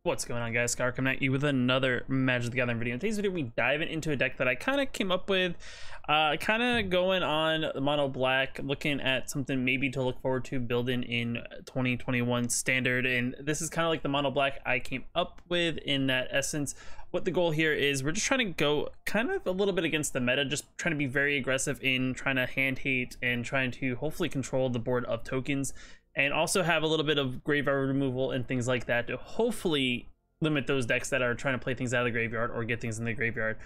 What's going on, guys? Scar coming at you with another Magic the Gathering video. In today's video, we dive into a deck that I kind of came up with, kind of going on mono black, looking at something maybe to look forward to building in 2021 standard. And this is kind of like the mono black I came up with in that essence. What the goal here is, we're just trying to go kind of a little bit against the meta, just trying to be very aggressive in trying to hand hate and trying to hopefully control the board of tokens, and also have a little bit of graveyard removal and things like that to hopefully limit those decks that are trying to play things out of the graveyard or get things in the graveyard,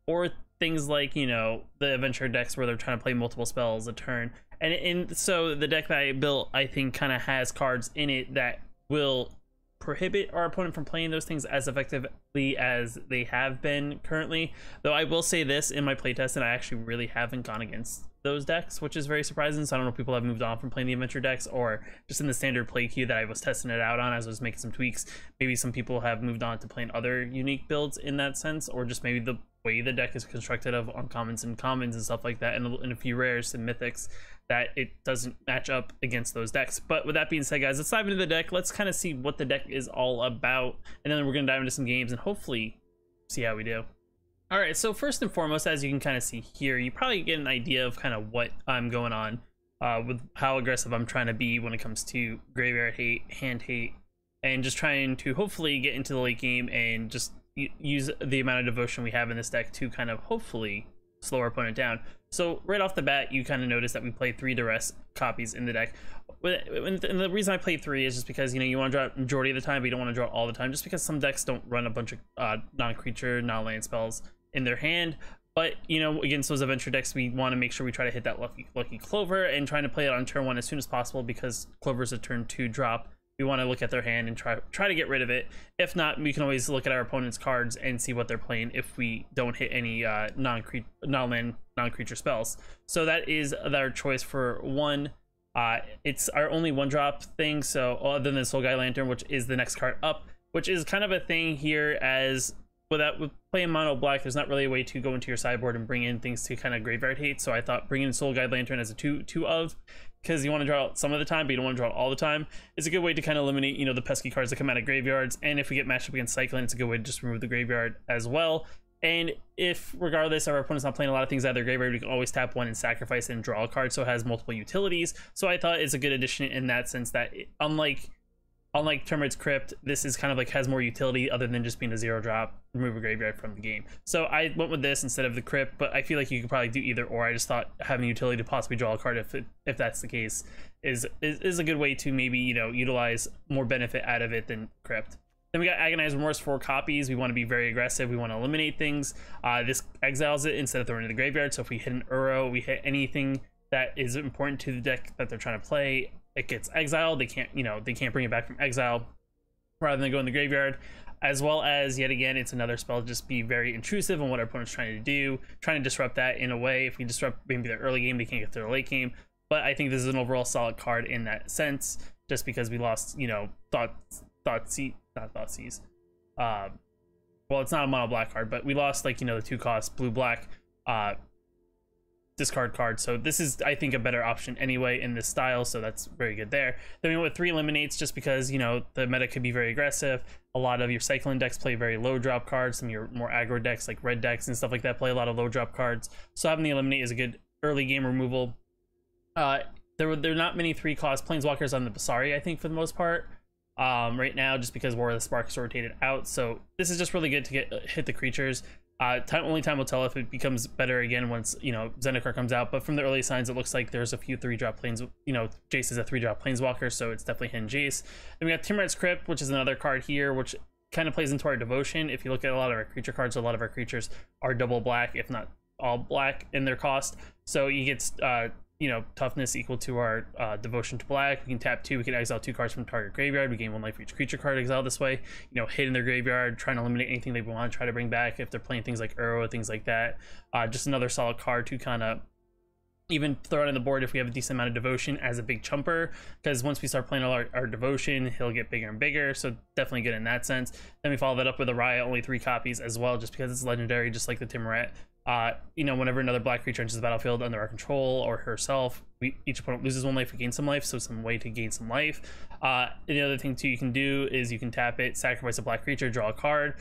or things like, you know, the adventure decks where they're trying to play multiple spells a turn. And so the deck that I built, I think, kind of has cards in it that will prohibit our opponent from playing those things as effectively as they have been currently. Though I will say this, in my playtest, and I actually really haven't gone against those decks, which is very surprising. So I don't know if people have moved on from playing the adventure decks, or just in the standard play queue that I was testing it out on as I was making some tweaks, maybe some people have moved on to playing other unique builds in that sense, or just maybe the way the deck is constructed of uncommons and commons and stuff like that, and a few rares and mythics, that it doesn't match up against those decks. But with that being said, guys, let's dive into the deck. Let's kind of see what the deck is all about, and then we're going to dive into some games and hopefully see how we do. All right, so first and foremost, as you can kind of see here, you probably get an idea of kind of what I'm going on with how aggressive I'm trying to be when it comes to graveyard hate, hand hate, and just trying to hopefully get into the late game and just use the amount of devotion we have in this deck to kind of hopefully slow our opponent down. So right off the bat, you kind of notice that we play 3 duress copies in the deck. And the reason I play 3 is just because, you know, you want to draw it majority of the time, but you don't want to draw it all the time, just because some decks don't run a bunch of non-creature, non-land spells in their hand. But, you know, against those adventure decks, we want to make sure we try to hit that lucky clover and trying to play it on turn 1 as soon as possible, because clover's a turn 2 drop. We want to look at their hand and try to get rid of it. If not, we can always look at our opponent's cards and see what they're playing if we don't hit any non-land, non-creature spells. So that is our choice for 1. It's our only 1-drop thing, so other than Soul Guide Lantern, which is the next card up, which is kind of a thing here, as with playing mono black, there's not really a way to go into your sideboard and bring in things to kind of graveyard hate. So I thought bringing Soul Guide Lantern as a 2 of, because you want to draw it some of the time, but you don't want to draw it all the time, is a good way to kind of eliminate, you know, the pesky cards that come out of graveyards. And if we get matched up against Cycling, it's a good way to just remove the graveyard as well. And if, regardless of our opponent's not playing a lot of things out of their graveyard, we can always tap 1 and sacrifice and draw a card, so it has multiple utilities. So I thought it's a good addition in that sense, that unlike Termite's Crypt, this is kind of like has more utility other than just being a 0-drop, remove a graveyard from the game. So I went with this instead of the Crypt, but I feel like you could probably do either or. I just thought having utility to possibly draw a card, if that's the case, is a good way to maybe, you know, utilize more benefit out of it than Crypt. Then we got Agonize Remorse, 4 copies. We want to be very aggressive. We want to eliminate things. This exiles it instead of throwing it in the graveyard. So if we hit an Uro, we hit anything that is important to the deck that they're trying to play, it gets exiled. They can't, you know, they can't bring it back from exile rather than go in the graveyard. As well as, yet again, it's another spell to just be very intrusive on what our opponent's trying to do, trying to disrupt that in a way. If we disrupt maybe their early game, they can't get to their late game. But I think this is an overall solid card in that sense, just because we lost, you know, Thoughtseize. Well, it's not a mono black card, but we lost, like, you know, the 2-cost blue black discard card. So this is, I think, a better option anyway in this style, so that's very good there. Then we went with 3 eliminates, just because, you know, the meta could be very aggressive. A lot of your cycling decks play very low drop cards. Some of your more aggro decks, like red decks and stuff like that, play a lot of low drop cards. So having the eliminate is a good early game removal. There are not many 3-cost planeswalkers on the Basari, I think, for the most part, right now, just because War of the Spark is rotated out. So this is just really good to hit the creatures. Only time will tell if it becomes better again once, you know, Zendikar comes out. But from the early signs, it looks like there's a few 3-drop planes. You know, Jace is a 3-drop planeswalker, so it's definitely hitting Jace. Then we got Timur's Crypt, which is another card here, which kind of plays into our devotion. If you look at a lot of our creature cards, a lot of our creatures are double black, if not all black in their cost. So you get you know, toughness equal to our devotion to black. We can tap 2, we can exile 2 cards from target graveyard. We gain 1 life for each creature card exiled this way. You know, hit in their graveyard, trying to eliminate anything they want to try to bring back if they're playing things like Uro, things like that. Just another solid card to kind of even throw it on the board if we have a decent amount of devotion as a big chumper, because once we start playing our devotion, he'll get bigger and bigger. So definitely good in that sense. Then we follow that up with a Riot, only 3 copies as well, just because it's legendary, just like the Timuret. You know, whenever another black creature enters the battlefield under our control or herself, each opponent loses 1 life, we gain some life, so some way to gain some life. The other thing too you can do is you can tap it, sacrifice a black creature, draw a card.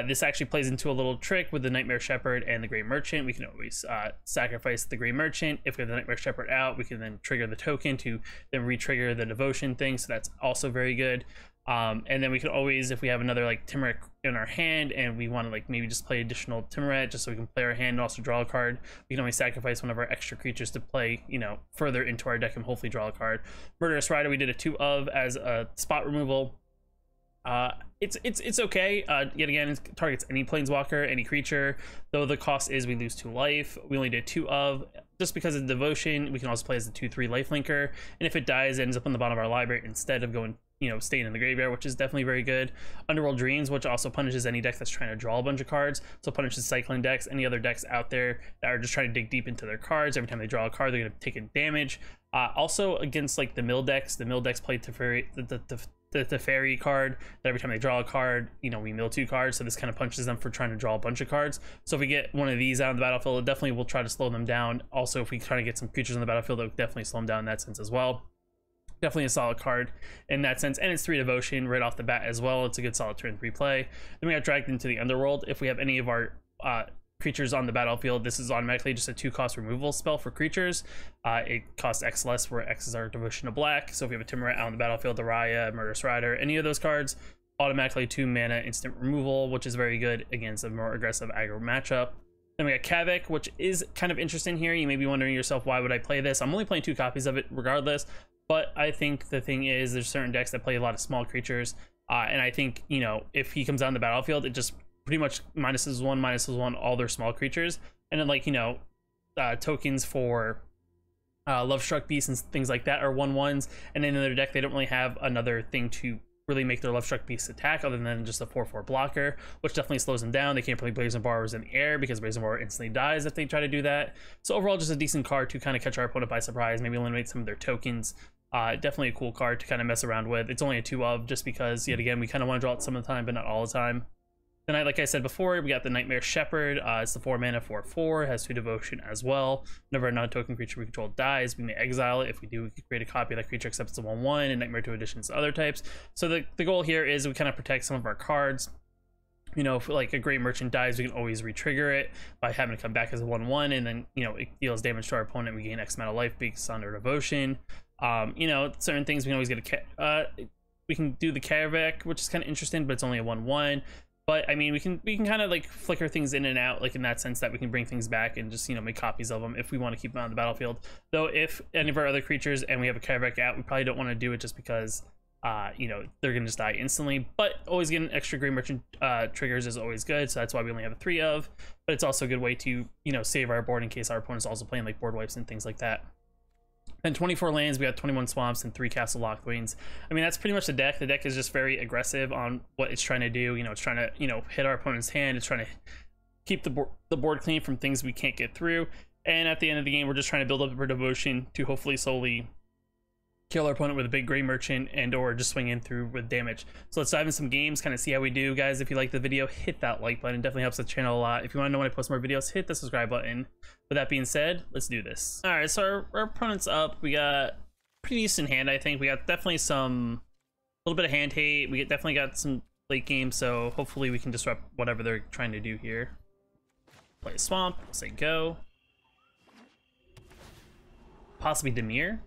This actually plays into a little trick with the Nightmare Shepherd and the Grey Merchant. We can always sacrifice the Grey Merchant. If we have the Nightmare Shepherd out, we can then trigger the token to then re-trigger the devotion thing, so that's also very good. And then we can always, if we have another like Timuret in our hand and we want to like maybe just play additional Timuret just so we can play our hand and also draw a card, we can always sacrifice one of our extra creatures to play, you know, further into our deck and hopefully draw a card. Murderous Rider we did a 2 of as a spot removal. It's okay. Yet again, it targets any planeswalker, any creature, though the cost is we lose 2 life. We only did 2 of just because of devotion. We can also play as a 2/3 lifelinker, and if it dies, it ends up on the bottom of our library instead of going, you know, staying in the graveyard, which is definitely very good. Underworld Dreams, which also punishes any deck that's trying to draw a bunch of cards, so punishes cycling decks, any other decks out there that are just trying to dig deep into their cards. Every time they draw a card, they're going to take a damage. Also against like the mill decks play Teferi, the Teferi card, that every time they draw a card, you know, we mill 2 cards, so this kind of punches them for trying to draw a bunch of cards. So if we get one of these out on the battlefield, it definitely will try to slow them down. Also, if we try to get some creatures on the battlefield, it will definitely slow them down in that sense as well. Definitely a solid card in that sense, and it's 3 devotion right off the bat as well. It's a good solid turn 3 play. Then we got Dragged into the Underworld. If we have any of our creatures on the battlefield, this is automatically just a 2-cost removal spell for creatures. It costs X less, where X is our devotion to black. So if we have a Timuret out on the battlefield, Araya, Murderous Rider, any of those cards, automatically 2 mana instant removal, which is very good against a more aggressive aggro matchup. Then we got Kavik, which is kind of interesting here. You may be wondering yourself, why would I play this? I'm only playing 2 copies of it regardless, but I think the thing is there's certain decks that play a lot of small creatures, and I think, you know, if he comes on the battlefield, it just pretty much -1/-1 all their small creatures, and then like, you know, tokens for Lovestruck Beast and things like that are 1/1s, and in their deck they don't really have another thing to really make their Lovestruck Beast attack other than just a 4/4 blocker, which definitely slows them down. They can't play Brazen Borrowers in the air because Brazen Borrower instantly dies if they try to do that. So overall, just a decent card to kind of catch our opponent by surprise, maybe eliminate some of their tokens. Definitely a cool card to kind of mess around with. It's only a 2 of just because, yet again, we kind of want to draw it some of the time, but not all the time. Then, like I said before, we got the Nightmare Shepherd. It's the 4 mana 4/4, has 2 devotion as well. Whenever a non-token creature we control dies, we may exile it. If we do, we can create a copy of that creature except it's a 1/1, and Nightmare 2 additions to other types. So the goal here is we kind of protect some of our cards. You know, if like a Great Merchant dies, we can always re-trigger it by having it come back as a 1/1, and then, you know, it deals damage to our opponent. We gain X amount of life based on their devotion. You know, certain things we can always get we can do the Kavik, which is kind of interesting, but it's only a 1/1. But I mean, we can kind of like flicker things in and out, like in that sense that we can bring things back and just, you know, make copies of them if we want to keep them on the battlefield. Though if any of our other creatures and we have a Kavik out, we probably don't want to do it just because you know, they're gonna just die instantly. But always getting extra Grey Merchant triggers is always good, so that's why we only have a 3 of. But it's also a good way to, you know, save our board in case our opponent's also playing like board wipes and things like that. Then 24 lands, we got 21 swamps and 3 castle Lockthwains. I mean, that's pretty much the deck. The deck is just very aggressive on what it's trying to do. You know, it's trying to, you know, hit our opponent's hand. It's trying to keep the board clean from things we can't get through. And at the end of the game, we're just trying to build up our devotion to hopefully slowly kill our opponent with a big Grey Merchant and or just swing in through with damage. So let's dive in some games, kind of see how we do. Guys, if you like the video, hit that like button. It definitely helps the channel a lot. If you want to know when I post more videos, hit the subscribe button. With that being said, let's do this. All right, so our opponent's up. We got pretty decent hand, I think. We got definitely some, a little bit of hand hate. We definitely got some late game, so hopefully we can disrupt whatever they're trying to do here. Play a swamp, say go. Possibly Dimir.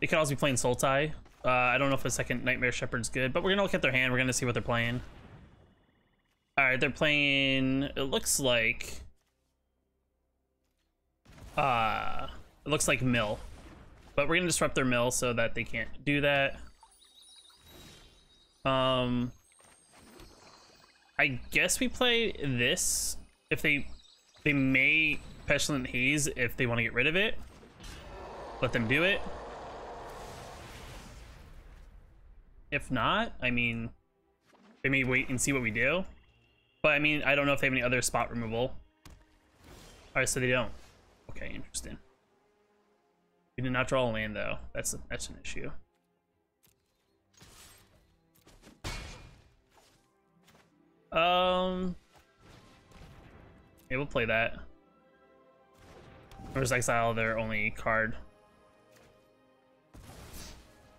They could also be playing Sultai. I don't know if a second Nightmare Shepherd's good, but we're gonna look at their hand. We're gonna see what they're playing. All right, they're playing, it looks like mill, but we're gonna disrupt their mill so that they can't do that. I guess we play this. If they may Pestilent Haze if they want to get rid of it. Let them do it. If not, I mean, they may wait and see what we do. But I mean, I don't know if they have any other spot removal. All right, so they don't. Okay, interesting. We did not draw a land though. That's an issue. Yeah, we'll play that. Or just exile their only card.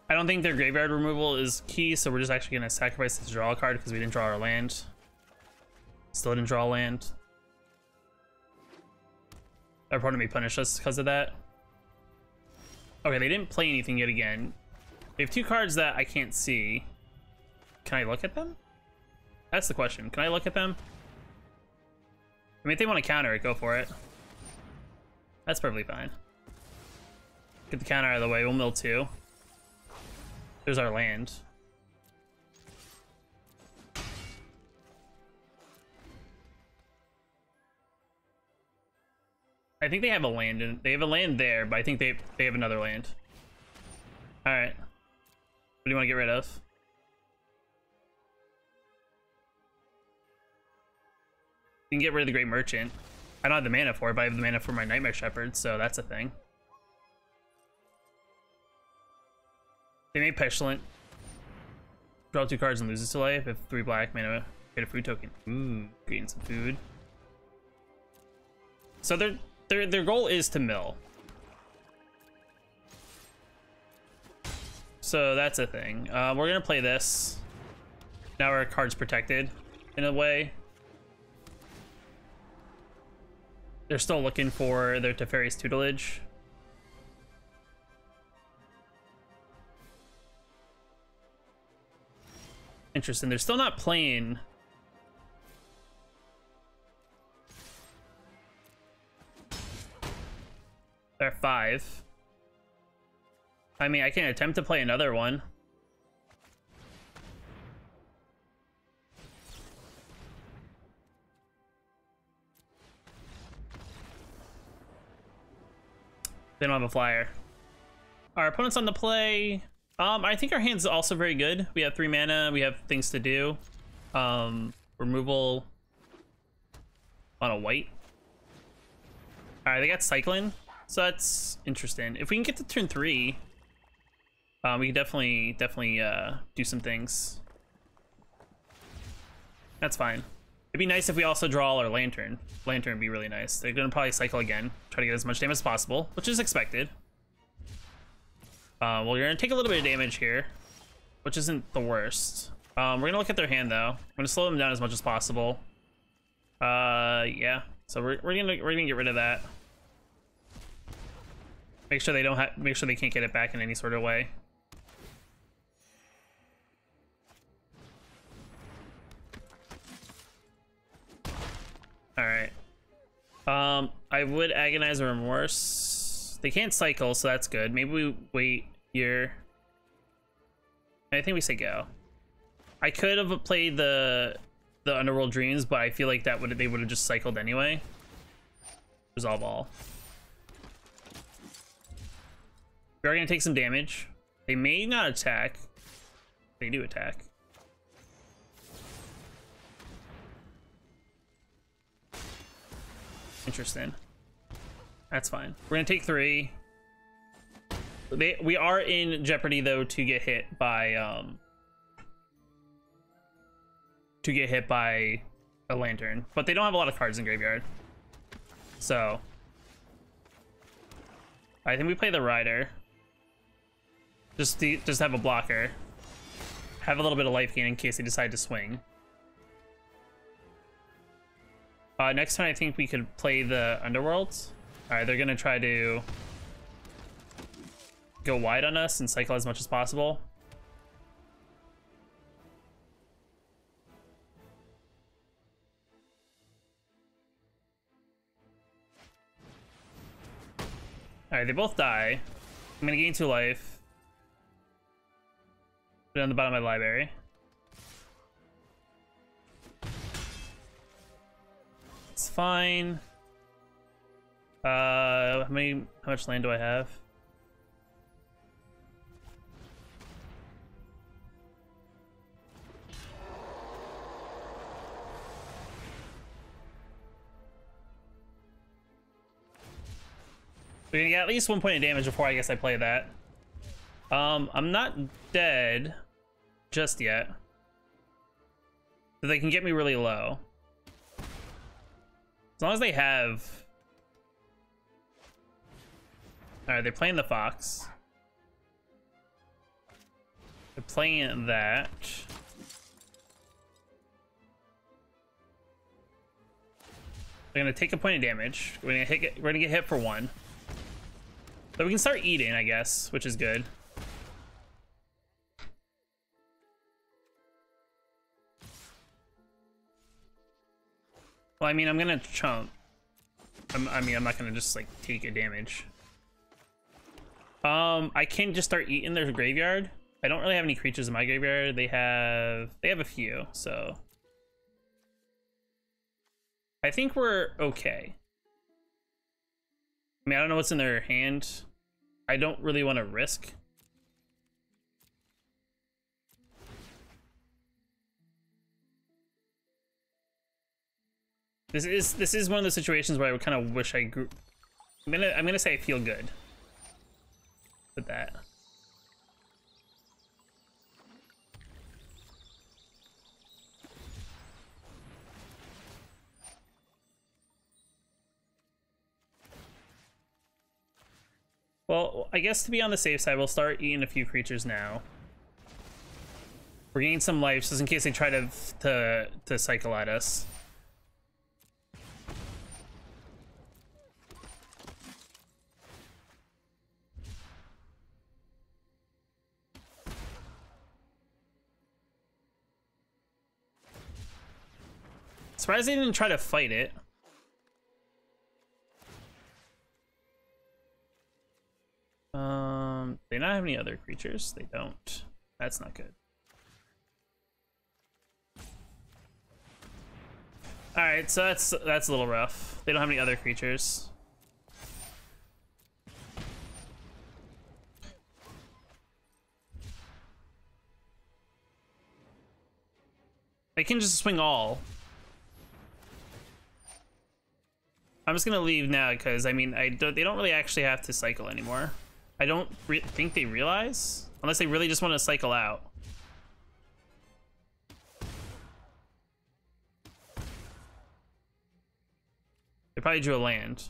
I don't think their graveyard removal is key, so we're just actually going to sacrifice this draw card because we didn't draw our land. Still didn't draw land. Our opponent may punish us because of that. Okay, they didn't play anything yet again. They have two cards that I can't see. Can I look at them? That's the question. Can I look at them? I mean, if they want to counter it, go for it. That's perfectly fine. Get the counter out of the way. We'll mill 2. There's our land. I think they have a land in. They have a land there, but I think they have another land. All right. What do you want to get rid of? You can get rid of the Great Merchant. I don't have the mana for it, but I have the mana for my Nightmare Shepherd, so that's a thing. They made Petulant. Draw 2 cards and loses to life. If 3 black mana, get a food token. Ooh, getting some food. So their goal is to mill. So that's a thing. We're gonna play this. Now our card's protected in a way. They're still looking for their Teferi's Tutelage. Interesting. They're still not playing. They're 5. I mean, I can attempt to play another one. They don't have a flyer. Our opponent's on the play. I think our hand's also very good. We have 3 mana. We have things to do. Removal on a white. All right, they got cycling, so that's interesting. If we can get to turn 3, we can definitely do some things. That's fine. It'd be nice if we also draw our lantern. Lantern would be really nice. They're gonna probably cycle again, try to get as much damage as possible, which is expected. Well, you're gonna take a little bit of damage here, which isn't the worst. We're gonna look at their hand though. I'm gonna slow them down as much as possible. Yeah. So we're gonna get rid of that. Make sure they don't have. Make sure they can't get it back in any sort of way. All right. I would Agonize Remorse. They can't cycle, so that's good. Maybe we wait here. I think we say go. I could have played the Underworld Dreams, but I feel like they would have just cycled anyway. Resolve all. We are gonna take some damage. They may not attack. They do attack. Interesting. That's fine. We're gonna take 3. We are in jeopardy though to get hit by a lantern, but they don't have a lot of cards in graveyard, so I think we play the Rider. Just have a blocker, have a little bit of life gain in case they decide to swing. Next time I think we could play the Underworlds. All right, they're gonna try to go wide on us and cycle as much as possible. All right, they both die. I'm gonna gain 2 life. Put it on the bottom of my library. It's fine. How much land do I have? We're gonna get at least 1 point of damage before I guess I play that. I'm not dead just yet. So they can get me really low. As long as they have... Alright, they're playing the fox. They're playing that. They're gonna take a point of damage. We're gonna get hit for 1. So we can start eating, I guess, which is good. Well, I mean, I'm gonna chump. I mean, I'm not gonna just like take a damage. I can just start eating their graveyard. I don't really have any creatures in my graveyard. They have a few, so I think we're okay. I mean, I don't know what's in their hand. I don't really want to risk. This is one of those situations where I would kind of wish I grew. I'm gonna say I feel good with that. Well, I guess to be on the safe side, we'll start eating a few creatures now. We're gaining some life just in case they try to cycle at us. Surprised they didn't try to fight it. They not have any other creatures? They don't. That's not good. Alright, so that's a little rough. They don't have any other creatures. They can just swing all. I'm just gonna leave now because I mean they don't really actually have to cycle anymore. I don't think they realize, unless they really just want to cycle out. They probably drew a land.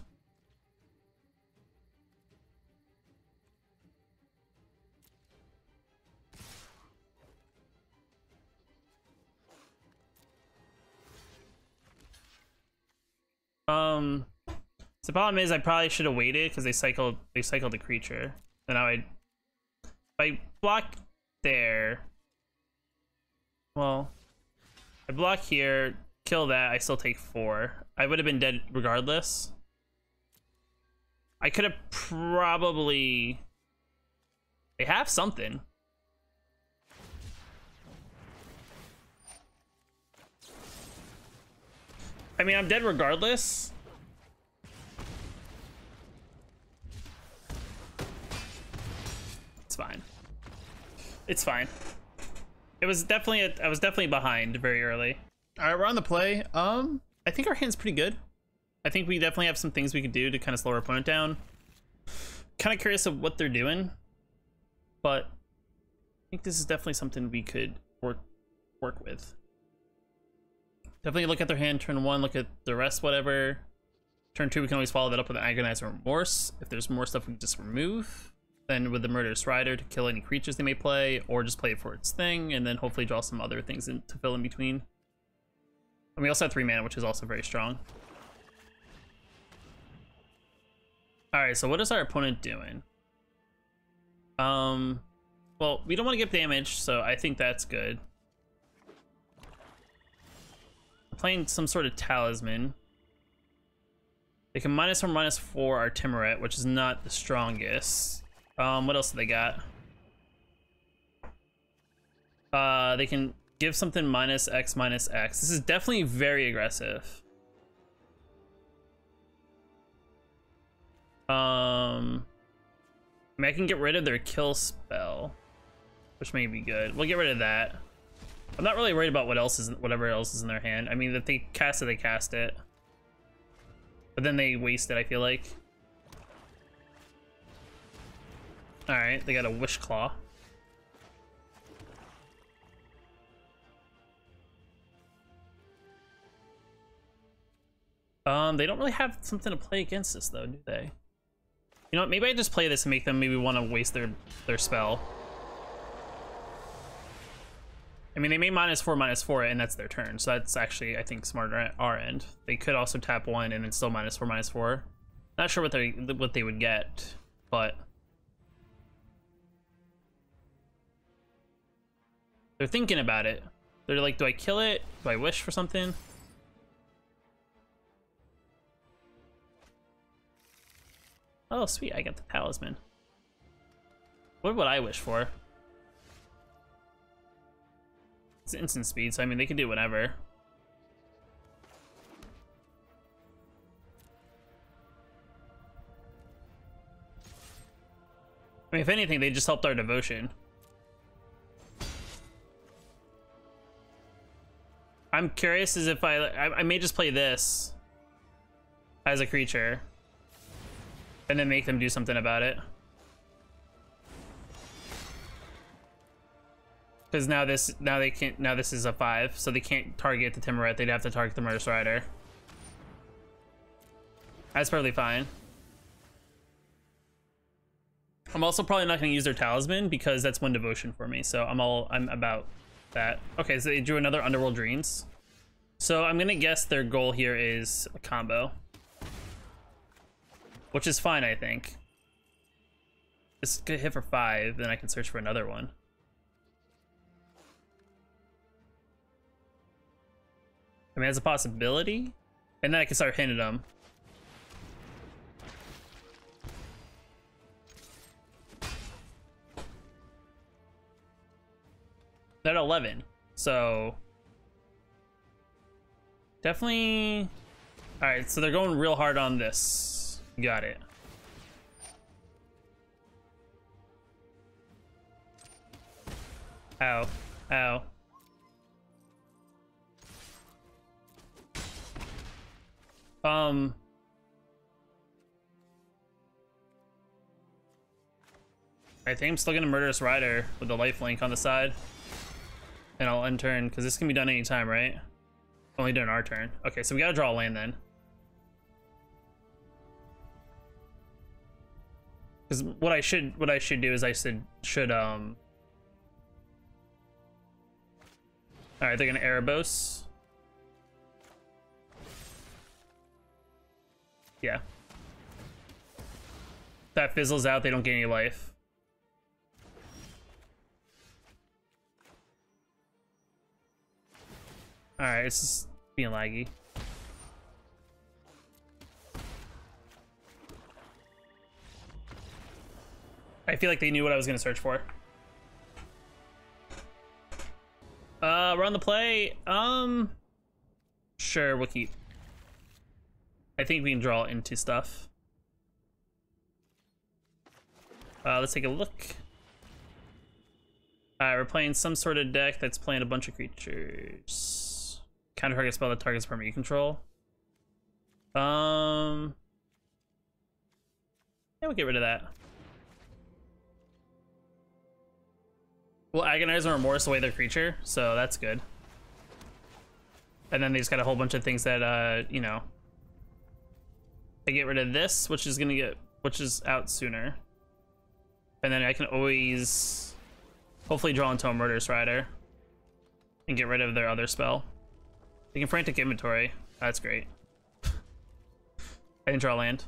So the problem is I probably should have waited because they cycled the creature. Then if I block there, well, I block here, kill that, I still take 4. I would have been dead regardless. I could have probably... They have something. I mean, I'm dead regardless. It's fine. It's fine. I was definitely behind very early. All right, we're on the play. I think our hand's pretty good. I think we definitely have some things we could do to kind of slow our opponent down. Kind of curious of what they're doing, but I think this is definitely something we could work with. Definitely look at their hand, turn 1, look at the rest, whatever. Turn 2, we can always follow that up with an Agonizer Remorse. If there's more stuff we can just remove. Then with the Murderous Rider to kill any creatures they may play, or just play it for its thing, and then hopefully draw some other things in to fill in between. And we also have 3 mana, which is also very strong. Alright, so what is our opponent doing? Well, we don't want to get damage, so I think that's good. Playing some sort of talisman. They can -1, -4 our Timuret, which is not the strongest. What else do they got? They can give something -X/-X. This is definitely very aggressive. I mean, I can get rid of their kill spell, which may be good. We'll get rid of that. I'm not really worried about whatever else is in their hand. I mean, if they cast it, they cast it. But then they waste it, I feel like. Alright, they got a Wish Claw. They don't really have something to play against us though, do they? You know what, maybe I just play this and make them maybe want to waste their spell. I mean, they may -4/-4 and that's their turn, so that's actually, I think, smarter at our end. They could also tap 1 and then still -4/-4. Not sure what they would get, but they're thinking about it. They're like, do I kill it? Do I wish for something? Oh, sweet, I got the talisman. What would I wish for? It's instant speed, so I mean, they can do whatever. I mean, if anything, they just helped our devotion. I'm curious as if I may just play this as a creature and then make them do something about it. Because now this is a 5, so they can't target the Timuret. They'd have to target the Murderous Rider. That's perfectly fine. I'm also probably not going to use their talisman because that's 1 devotion for me. So I'm about that. Okay, so they drew another Underworld Dreams. So I'm gonna guess their goal here is a combo, which is fine, I think. This could hit for 5, then I can search for another one. I mean, that's a possibility, and then I can start hitting them. They're at 11, so definitely. All right, so they're going real hard on this. Got it. Ow, ow. I think I'm still gonna Murderous Rider with the lifelink on the side. And I'll end turn, because this can be done anytime, right? Only during our turn. Okay, so we gotta draw a land then. Because what I should do is alright, they're gonna Erebos. Yeah. If that fizzles out, they don't get any life. Alright, it's just being laggy. I feel like they knew what I was gonna search for. Run the play. Sure, we'll keep. I think we can draw into stuff. Let's take a look. We're playing some sort of deck that's playing a bunch of creatures. Counter target spell that targets permanent you control. Yeah, we'll get rid of that. We'll Agonize and Remorse away their creature, so that's good. And then they just got a whole bunch of things that, you know. They get rid of this, which is out sooner. And then I can always hopefully draw into a Murderous Rider and get rid of their other spell. They can Frantic Inventory. That's great. I didn't draw land.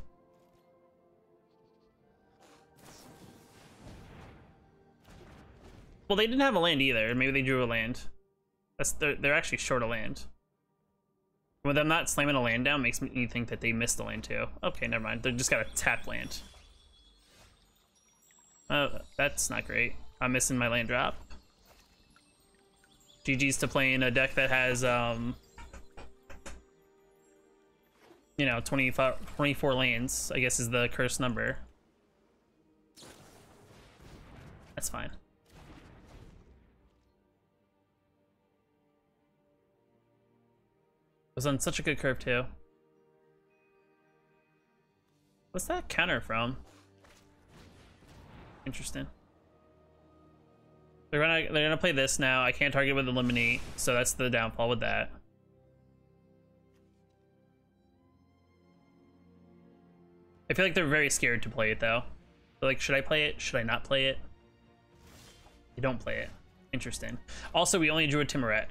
Well, they didn't have a land either. Maybe they drew a land. They're actually short a land. With them not slamming a land down makes me think that they missed the land too. Okay, never mind. They just got a tap land. Oh, that's not great. I'm missing my land drop. GG's to playing a deck that has, you know, 24 lands, I guess is the cursed number. That's fine. It was on such a good curve too. What's that counter from? Interesting. They're gonna play this now. I can't target with Eliminate, so that's the downfall with that. I feel like they're very scared to play it though. They're like, should I play it? Should I not play it? You don't play it. Interesting. Also, we only drew a Timoret.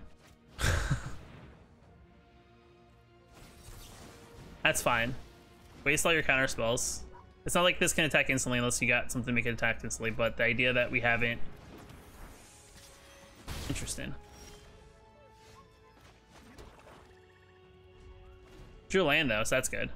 That's fine. Waste all your counter spells. It's not like this can attack instantly unless you got something to make it attack instantly, but the idea that we haven't... Interesting. Drew land though, so that's good.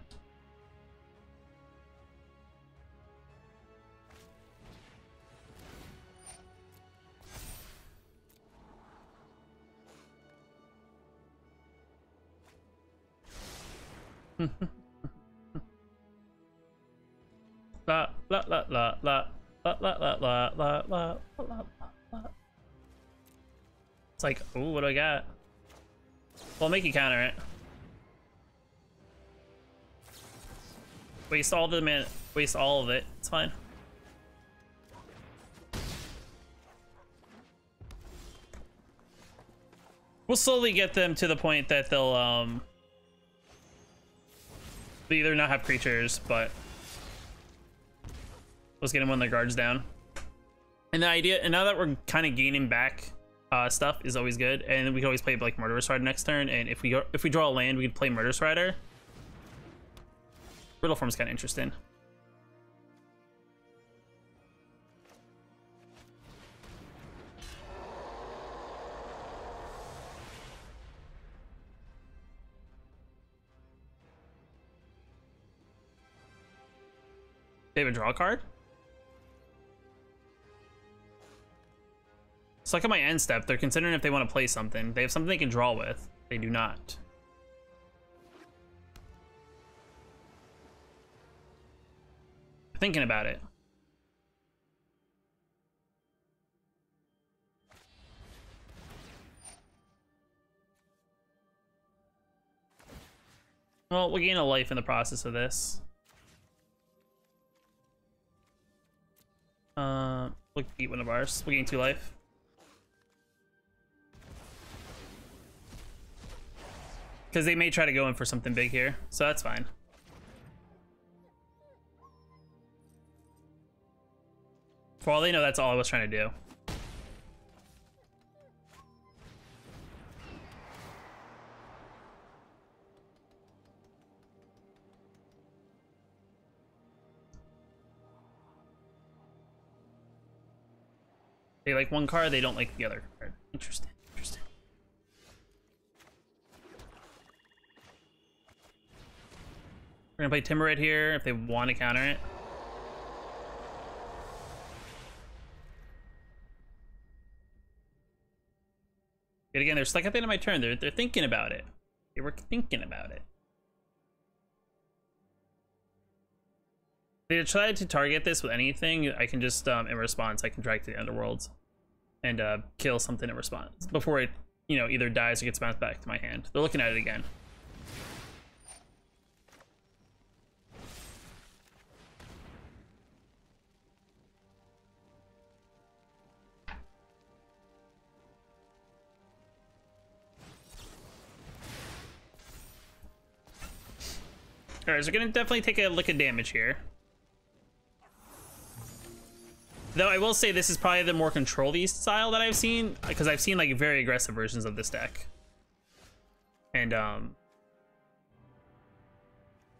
La la la la la la la la la la la la. It's like, oh, what do I got? Well, I'll make you counter it. Waste all the mana, waste all of it. It's fine. We'll slowly get them to the point that they'll either not have creatures, but let's get them when their guard's down. And the idea, and now that we're kind of gaining back stuff, is always good. And we can always play like Murderous Rider next turn. And if we draw a land, we could play Murderous Rider. Riddle Form's kind of interesting. They have a draw card? So look at my end step. They're considering if they want to play something. They have something they can draw with. They do not. Thinking about it. Well, we'll gain a life in the process of this. We'll eat one of ours. We'll gain 2 life. Because they may try to go in for something big here, so that's fine. For all they know, that's all I was trying to do. They like one card, they don't like the other card. Interesting, interesting. We're gonna play Timoret here if they want to counter it. Yet again, they're stuck at the end of my turn. They're thinking about it. They were thinking about it. They tried to target this with anything. I can just, in response, I can drag to the underworld and kill something in response before it, you know, either dies or gets bounced back to my hand. They're looking at it again. All right, so we're gonna definitely take a lick of damage here. Though I will say this is probably the more control-y style that I've seen, because I've seen like very aggressive versions of this deck. And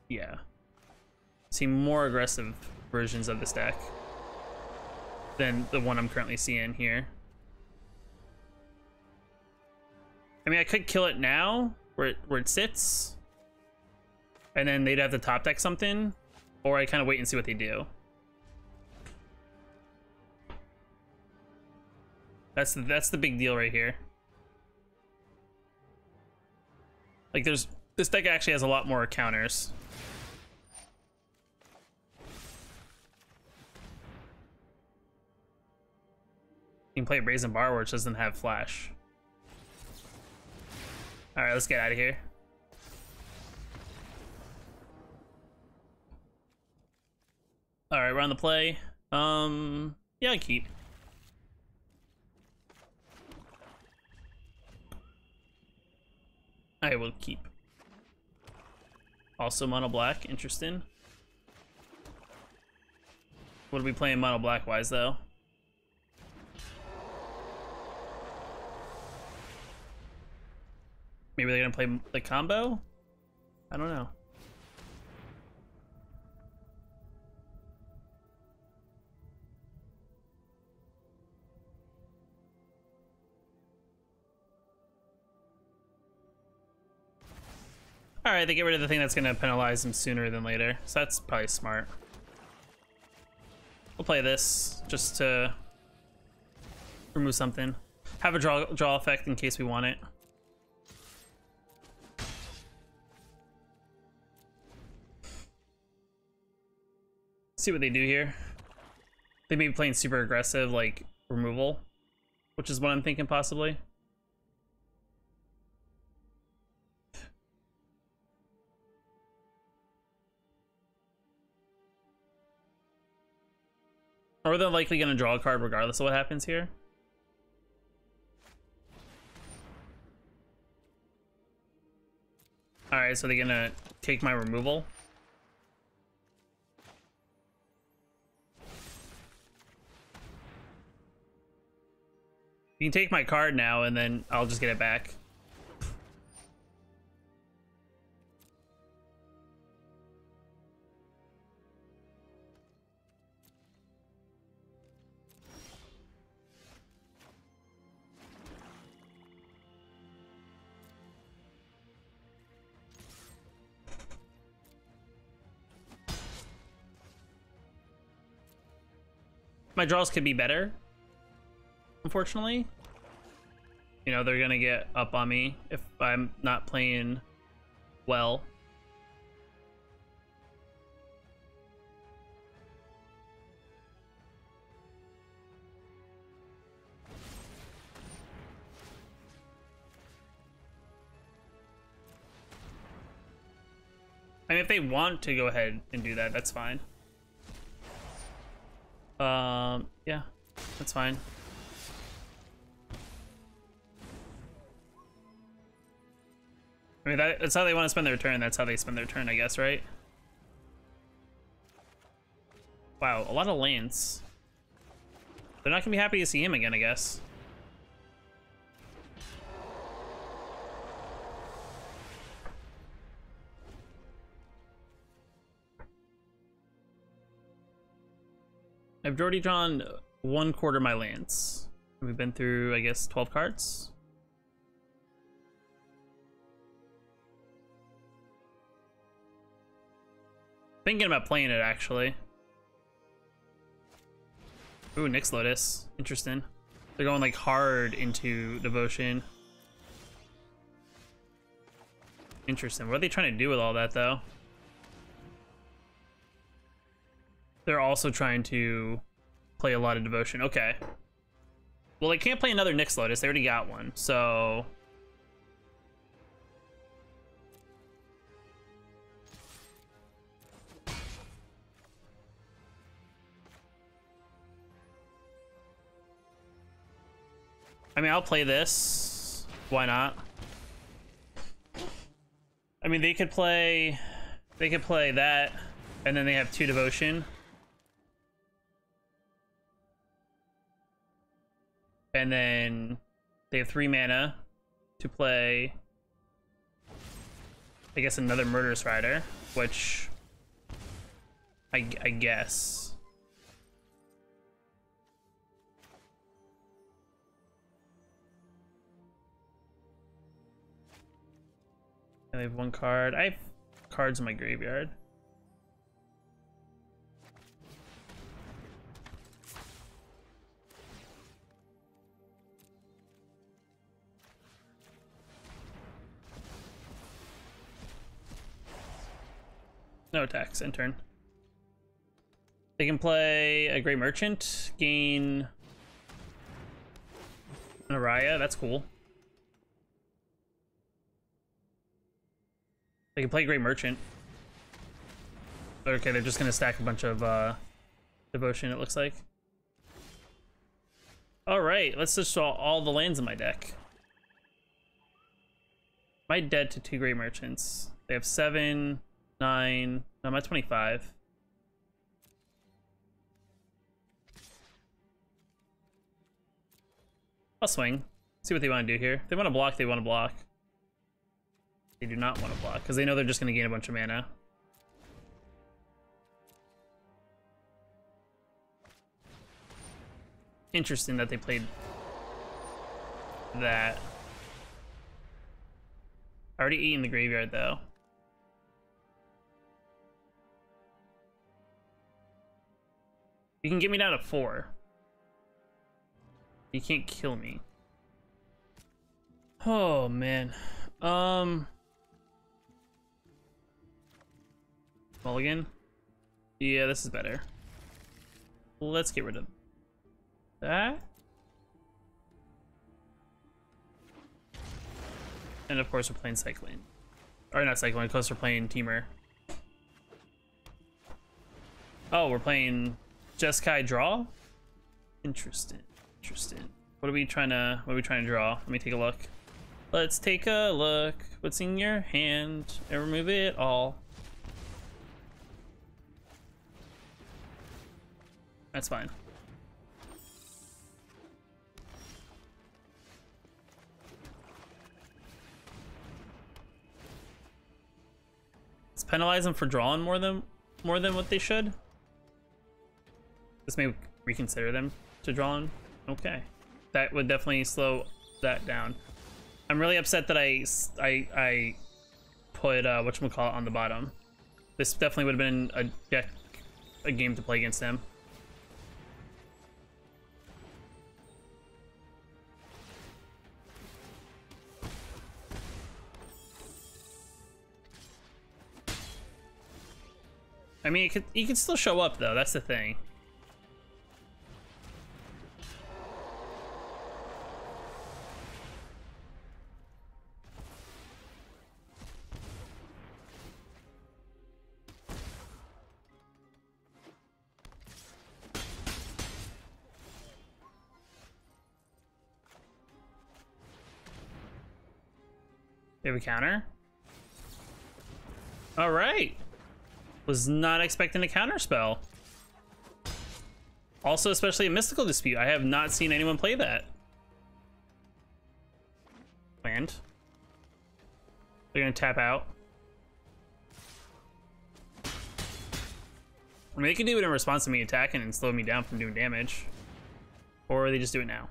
yeah. See more aggressive versions of this deck than the one I'm currently seeing here. I mean, I could kill it now, where it sits. And then they'd have to top deck something, or I kind of wait and see what they do. That's the big deal right here. Like this deck actually has a lot more counters. You can play Brazen Bar, which doesn't have flash. All right, let's get out of here. All right, we're on the play. Yeah, I keep. I will keep. Also mono black, interesting. What are we playing mono black wise though? Maybe they're gonna play the combo? I don't know. Alright, they get rid of the thing that's gonna penalize them sooner than later. So that's probably smart. We'll play this just to remove something. Have a draw effect in case we want it. See what they do here. They may be playing super aggressive, like removal, which is what I'm thinking possibly. Or they're likely going to draw a card regardless of what happens here. Alright, so they're going to take my removal. You can take my card now, and then I'll just get it back. My draws could be better, unfortunately. You know, they're gonna get up on me if I'm not playing well. I mean, if they want to go ahead and do that, that's fine. Yeah, that's fine. I mean, that's how they want to spend their turn. That's how they spend their turn, I guess, right? Wow, a lot of lands. They're not gonna be happy to see him again, I guess. I've already drawn 1/4 of my lands. We've been through, I guess, 12 cards. Thinking about playing it, actually. Ooh, Nyx Lotus. Interesting. They're going, like, hard into Devotion. Interesting. What are they trying to do with all that, though? They're also trying to play a lot of Devotion. Okay. Well, they can't play another Nyx Lotus. They already got one, so... I mean, I'll play this. Why not? I mean, they could play that, and then they have 2 Devotion. And then they have 3 mana to play, I guess, another Murderous Rider, which I guess. And they have 1 card. I have cards in my graveyard. No attacks, end turn. They can play a Grey Merchant, gain an Araya, that's cool. They can play Grey Merchant. Okay, they're just gonna stack a bunch of Devotion, it looks like. Alright, let's just draw all the lands in my deck. Am I dead to 2 Grey Merchants? They have 7, 9, no, I'm at 25. I'll swing. See what they want to do here. If they want to block, they want to block. They do not want to block, because they know they're just going to gain a bunch of mana. Interesting that they played that. I already ate in the graveyard, though. You can get me down to 4. You can't kill me. Oh, man. Mulligan? Yeah, this is better. Let's get rid of that. And of course we're playing Cycling. Or not Cycling, of course we're playing Teamer. Oh, we're playing Jeskai draw? Interesting. Interesting. What are we trying to draw? Let me take a look. Let's take a look. What's in your hand? And remove it all. That's fine. Let's penalize them for drawing more than what they should. This may reconsider them to drawing. Okay, that would definitely slow that down. I'm really upset that I put whatchamacallit on the bottom. This definitely would have been a game to play against him. I mean, he could still show up though. That's the thing. They have a counter. All right. Was not expecting a counter spell. Also, especially a Mystical Dispute. I have not seen anyone play that. Land. They're gonna tap out. I mean, they can do it in response to me attacking and slow me down from doing damage. Or they just do it now.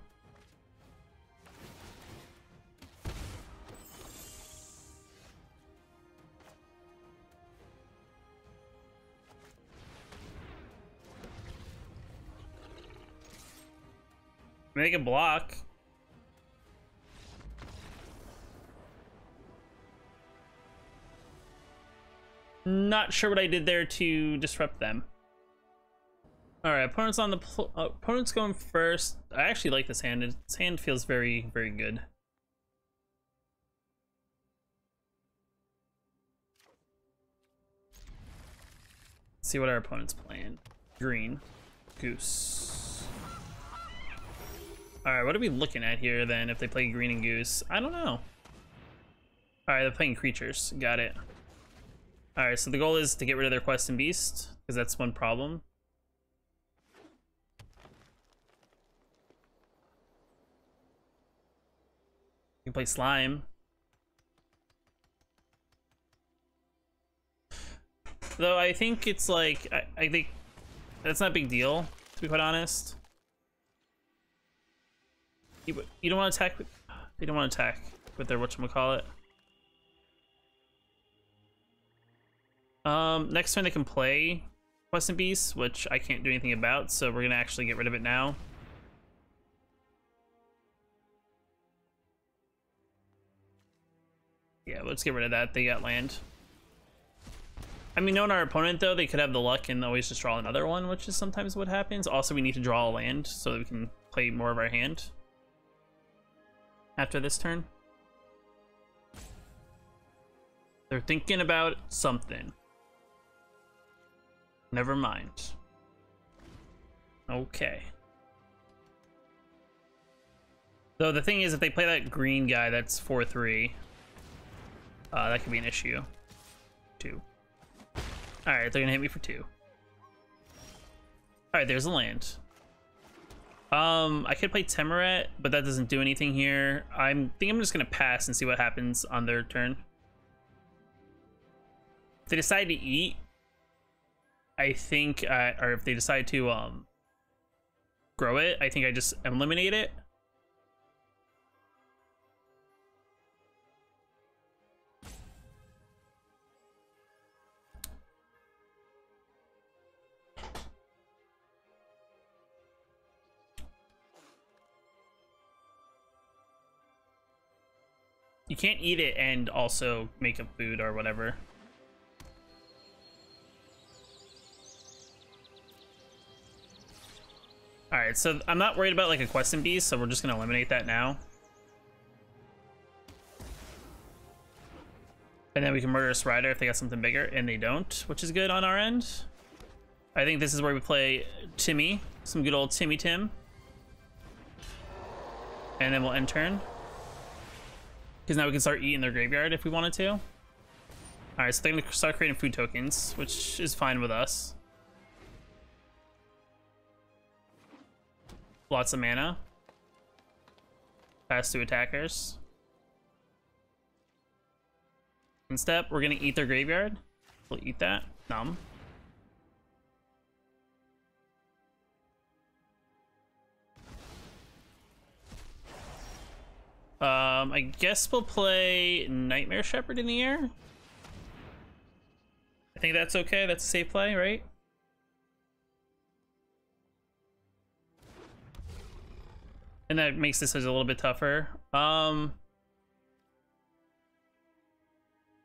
Make a block. Not sure what I did there to disrupt them. All right, opponent's on the opponent's going first. I actually like this hand. This hand feels very, very good. Let's see what our opponent's playing. Green, goose. All right, what are we looking at here then if they play green and goose? I don't know. All right, they're playing creatures. Got it. All right, so the goal is to get rid of their Quest and Beast, because that's one problem. You can play Slime. Though I think it's like, I think that's not a big deal, to be quite honest. You don't want to attack with, they don't want to attack with their whatchamacallit. Next turn they can play Quest and Beast, which I can't do anything about, so we're gonna actually get rid of it now. Yeah, let's get rid of that. They got land. I mean, knowing our opponent though, they could have the luck and always just draw another one, which is sometimes what happens. Also, we need to draw a land so that we can play more of our hand after this turn. They're thinking about something. Never mind. Okay. Though the thing is, if they play that green guy that's 4/3, that could be an issue. 2. Alright, they're gonna hit me for 2. Alright, there's a land. I could play Temerat, but that doesn't do anything here. I think I'm just gonna pass and see what happens on their turn. If they decide to eat, I think, or if they decide to grow it, I think I just eliminate it. You can't eat it and also make a food or whatever. Alright, so I'm not worried about like a Questing Beast, so we're just gonna eliminate that now. And then we can Murderous Rider if they got something bigger, and they don't, which is good on our end. I think this is where we play Timmy, some good old Timmy Tim. And then we'll end turn. Because now we can start eating their graveyard if we wanted to. Alright, so they're going to start creating food tokens, which is fine with us. Lots of mana. Pass to attackers. In step, we're going to eat their graveyard. We'll eat that. Numb. I guess we'll play Nightmare Shepherd in the air. I think that's okay. That's a safe play, right? And that makes this a little bit tougher. Yeah,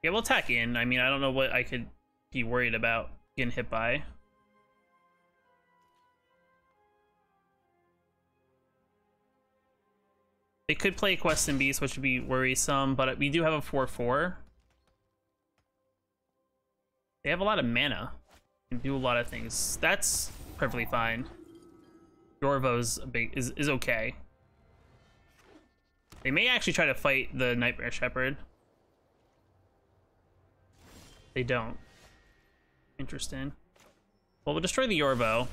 we'll attack in. I mean, I don't know what I could be worried about getting hit by. They could play Questing Beast, which would be worrisome, but we do have a 4/4. They have a lot of mana. Can do a lot of things. That's perfectly fine. Yorvo's is okay. They may actually try to fight the Nightmare Shepherd. They don't. Interesting. Well, we'll destroy the Yorvo.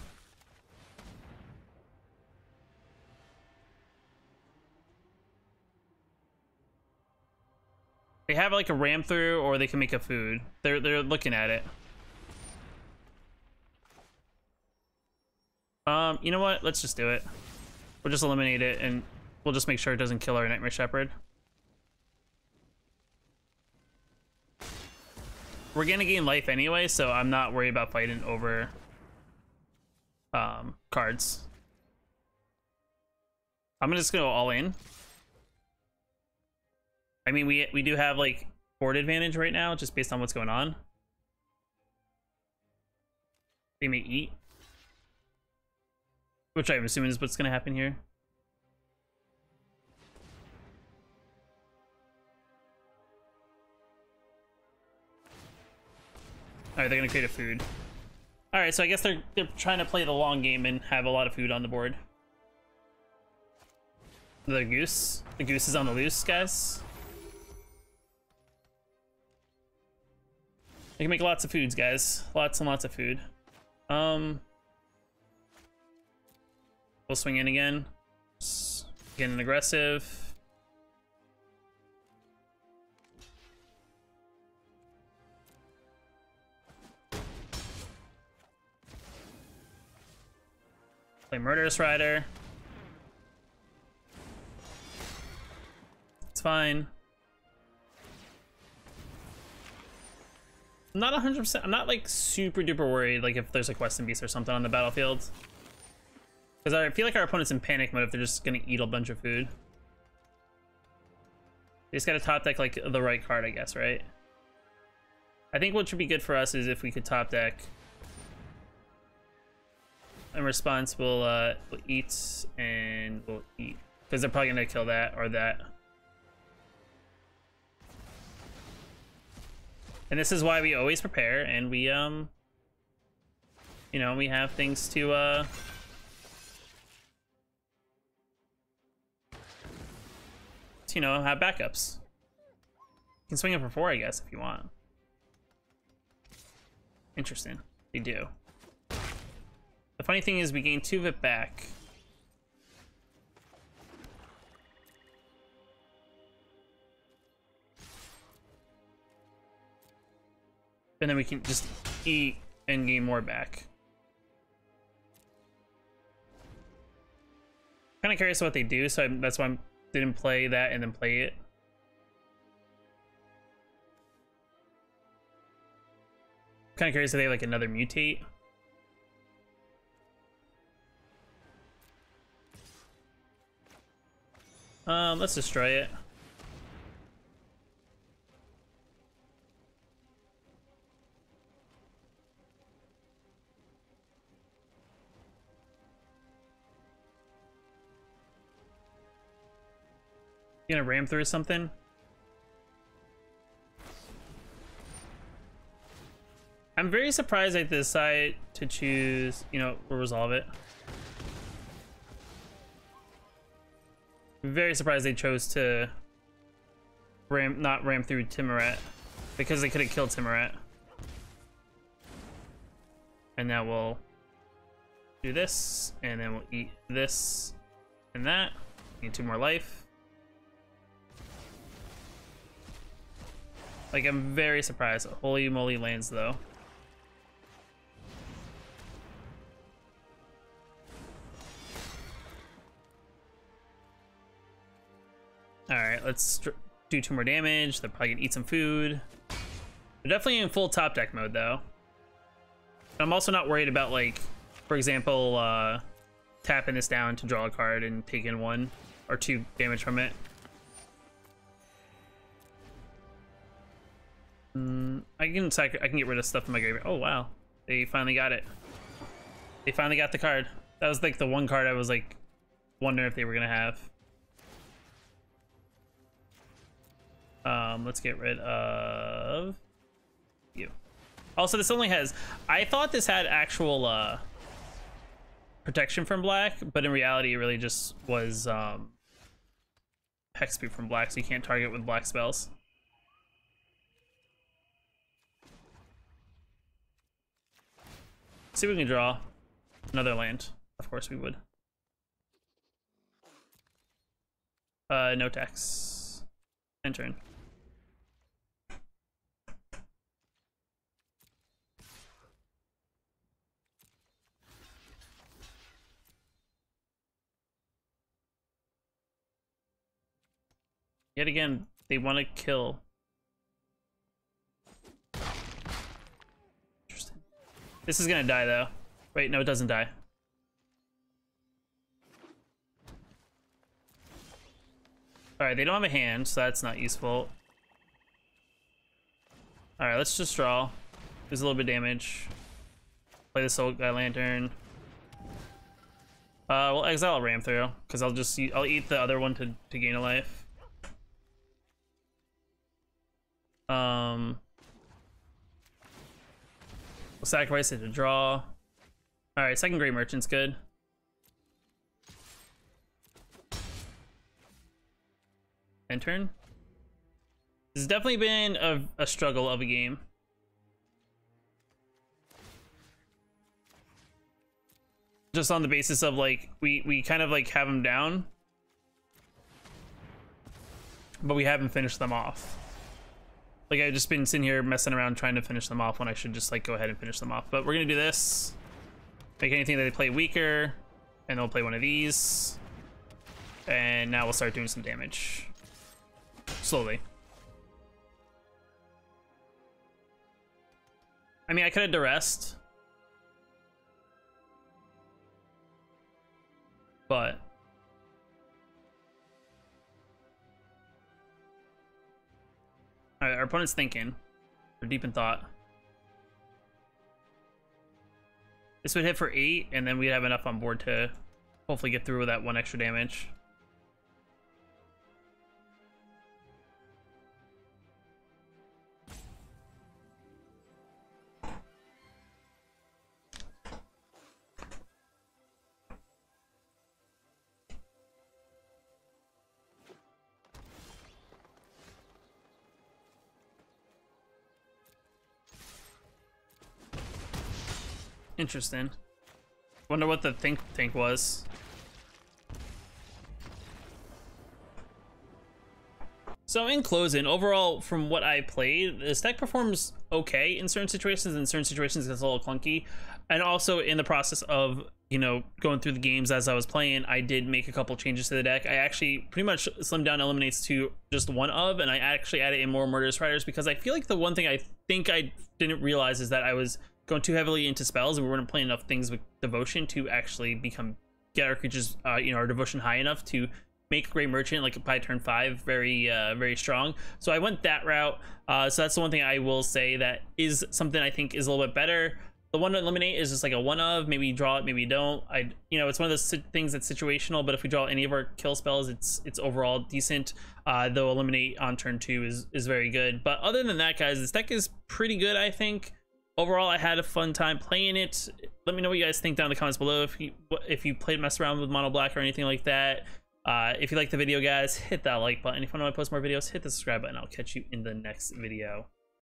They have like a ram through, or they can make a food. They're looking at it. You know what? Let's just do it. We'll just eliminate it, and we'll just make sure it doesn't kill our Nightmare Shepherd. We're gonna gain life anyway, so I'm not worried about fighting over cards. I'm just gonna go all in. I mean, we do have like board advantage right now, just based on what's going on. They may eat, which I'm assuming is what's gonna happen here. All right, they're gonna create a food. All right, so I guess they're trying to play the long game and have a lot of food on the board. The goose is on the loose, guys. They can make lots of foods, guys. Lots and lots of food. We'll swing in again. Just get an aggressive. Play Murderous Rider. It's fine. I'm not 100%. I'm not like super duper worried like if there's a Questing Beast or something on the battlefield. Because I feel like our opponent's in panic mode if they're just gonna eat a bunch of food. They just gotta top deck like the right card, I guess, right? I think what should be good for us is if we could top deck. In response, we'll eat and we'll eat. Because they're probably gonna kill that or that. And this is why we always prepare, and we, you know, we have things to, you know, have backups. You can swing it for 4, I guess, if you want. Interesting. They do. The funny thing is we gain 2 of it back. And then we can just eat and gain more back. Kind of curious what they do, so that's why I didn't play that and then play it. Kind of curious if they have like another mutate. Let's destroy it. You gonna ram through something? I'm very surprised they decide to choose, you know, or resolve it. Very surprised they chose to not ram through Timorat, because they could have killed Timorat. And now we'll do this, and then we'll eat this and that. Need 2 more life. Like, I'm very surprised. Holy moly lands though. Alright, let's do 2 more damage. They're probably gonna eat some food. They're definitely in full top deck mode though. I'm also not worried about, like, for example, tapping this down to draw a card and taking 1 or 2 damage from it. I can get rid of stuff in my graveyard. Oh wow, they finally got it. They finally got the card. That was like the one card I was like wondering if they were gonna have. Let's get rid of you. Also, this only has, I thought this had actual protection from black, but in reality it really just was hexproof from black, so you can't target with black spells. See if we can draw another land. Of course we would. No tax. End turn. Yet again, they want to kill. Interesting. This is gonna die though. Wait, no, it doesn't die. Alright, they don't have a hand, so that's not useful. Alright, let's just draw. There's a little bit of damage. Play the Soul Guy Lantern. We'll exile a Ram through, because I'll eat the other one to gain a life. We'll sacrifice it to draw. Alright, second Great Merchant's good. End turn. This has definitely been a struggle of a game. Just on the basis of like, we kind of like have them down, but we haven't finished them off. Like, I've just been sitting here messing around trying to finish them off when I should just like go ahead and finish them off. But we're gonna do this. Make anything that they play weaker, and they'll play one of these. And now we'll start doing some damage. Slowly. I mean, I could have duressed. But alright, our opponent's thinking. They're deep in thought. This would hit for 8, and then we'd have enough on board to hopefully get through with that 1 extra damage. Interesting. Wonder what the think tank was. So in closing, overall, from what I played, this deck performs okay in certain situations. In certain situations, it's a little clunky. And also in the process of, you know, going through the games as I was playing, I did make a couple changes to the deck. I actually pretty much slimmed down eliminates to just one of, and I actually added in more Murderous Riders, because I feel like the one thing I think I didn't realize is that I was going too heavily into spells, and we weren't playing enough things with devotion to actually get our creatures, you know, our devotion high enough to make Great Merchant like by turn 5 very strong. So I went that route. So that's the one thing I will say that is something I think is a little bit better. The one to eliminate is just like a one of, maybe you draw it, maybe you don't. You know, it's one of those things that's situational, but if we draw any of our kill spells, it's overall decent. Though eliminate on turn 2 is very good. But other than that, guys, this deck is pretty good, I think. Overall, I had a fun time playing it. Let me know what you guys think down in the comments below, if you played mess around with Mono Black or anything like that. If you like the video, guys, hit that like button. If you want to post more videos, hit the subscribe button. I'll catch you in the next video.